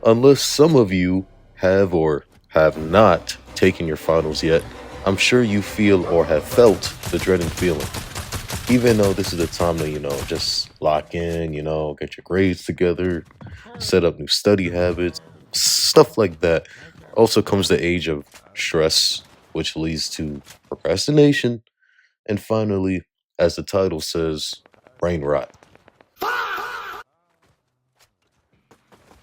Unless some of you have or have not taken your finals yet, I'm sure you feel or have felt the dreading feeling. Even though this is the time to, just lock in, get your grades together, set up new study habits, stuff like that. Also comes the age of stress, which leads to procrastination, and finally, as the title says, brain rot.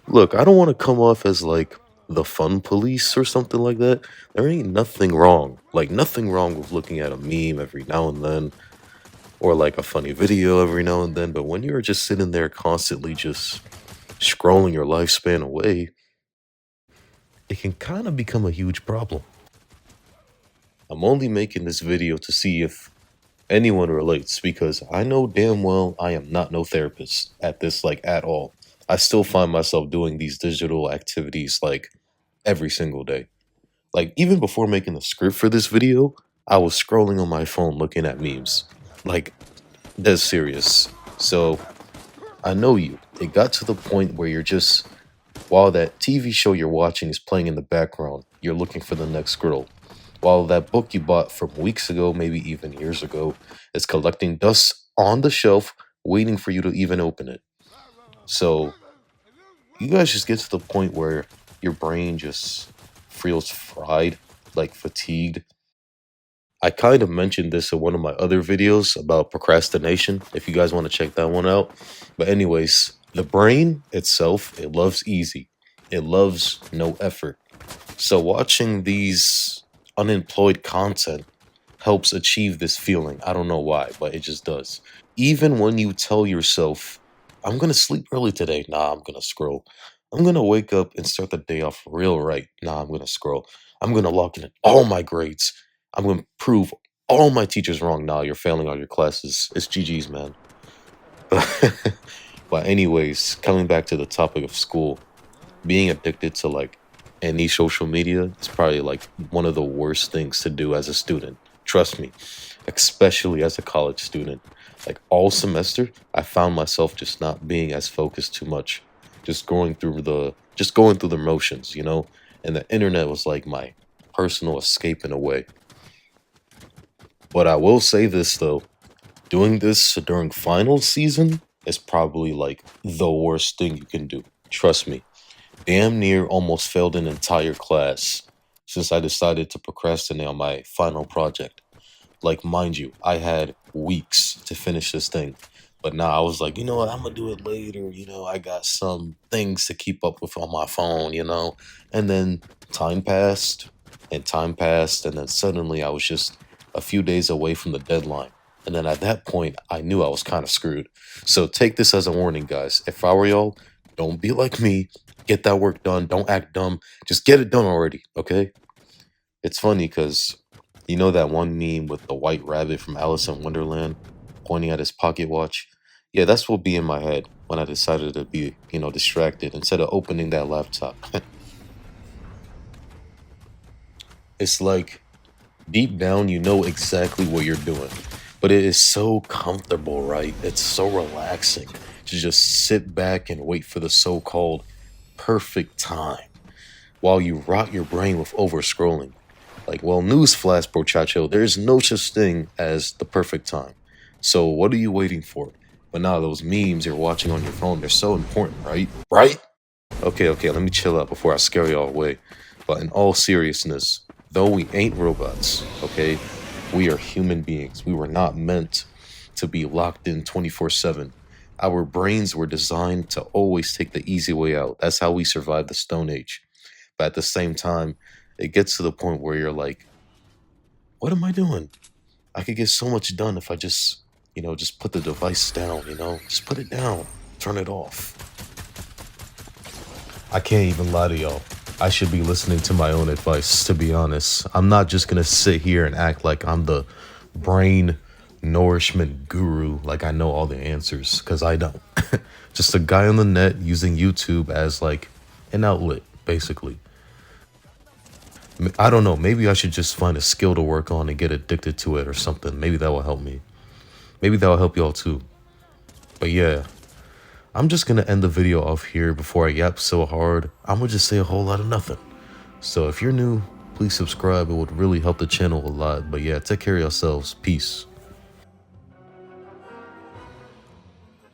Look, I don't want to come off as like the fun police or something like that. There ain't nothing wrong. Like, nothing wrong with looking at a meme every now and then, or like a funny video every now and then. But when you're just sitting there constantly just scrolling your lifespan away, it can kind of become a huge problem. I'm only making this video to see if anyone relates because I know damn well I am not no therapist at this, like, at all. I still find myself doing these digital activities like every single day. Like, even before making the script for this video, I was scrolling on my phone looking at memes. Like, that's serious. So, I know you. It got to the point where you're just, while that TV show you're watching is playing in the background, you're looking for the next scroll. While that book you bought from weeks ago, maybe even years ago, is collecting dust on the shelf, waiting for you to even open it. So, you guys just get to the point where your brain just feels fried, like fatigued. I kind of mentioned this in one of my other videos about procrastination, if you guys want to check that one out. But anyways, the brain itself, it loves easy. It loves no effort. So watching these unemployed content helps achieve this feeling. I don't know why, but it just does. Even when you tell yourself, I'm going to sleep early today. Nah, I'm going to scroll. I'm going to wake up and start the day off real right. Nah, I'm going to scroll. I'm going to lock in all my grades. I'm going to prove all my teachers wrong. Nah, you're failing all your classes. It's GG's, man. But anyways, coming back to the topic of school, being addicted to like any social media is probably like one of the worst things to do as a student. Trust me, especially as a college student. Like all semester, I found myself just not being as focused too much, just going through the motions, And the internet was like my personal escape in a way. But I will say this though, doing this during final season is probably like the worst thing you can do. Trust me. Damn near almost failed an entire class since I decided to procrastinate on my final project. Like, mind you, I had weeks to finish this thing. But now I was like, you know what, I'm gonna do it later. I got some things to keep up with on my phone. And then time passed and time passed. And then suddenly I was just a few days away from the deadline. And then at that point, I knew I was kind of screwed. So take this as a warning, guys. If I were y'all, don't be like me. Get that work done. Don't act dumb. Just get it done already, okay? It's funny because you know that one meme with the white rabbit from Alice in Wonderland pointing at his pocket watch? Yeah, that's what be in my head when I decided to be, distracted instead of opening that laptop. It's like deep down, you know exactly what you're doing, but it is so comfortable, right? It's so relaxing to just sit back and wait for the so called perfect time while you rot your brain with over scrolling. Like, well, newsflash, brochacho, there's no such thing as the perfect time. So what are you waiting for? But now those memes you're watching on your phone, they're so important, right? Right? Okay, let me chill out before I scare y'all away. But in all seriousness, though we ain't robots, okay, we are human beings. We were not meant to be locked in 24/7. Our brains were designed to always take the easy way out. That's how we survived the Stone Age. But at the same time, it gets to the point where you're like, what am I doing? I could get so much done if I just put the device down. Just put it down, turn it off. I can't even lie to y'all. I should be listening to my own advice, to be honest. I'm not just gonna sit here and act like I'm the brain nourishment guru, like I know all the answers, because I don't. Just a guy on the net using YouTube as like an outlet, basically. I don't know. Maybe I should just find a skill to work on and get addicted to it or something. Maybe that will help me. Maybe that will help y'all too. But yeah, I'm just gonna end the video off here before I yap so hard. I'm gonna just say a whole lot of nothing. So if you're new, please subscribe. It would really help the channel a lot. But yeah, take care of yourselves. Peace.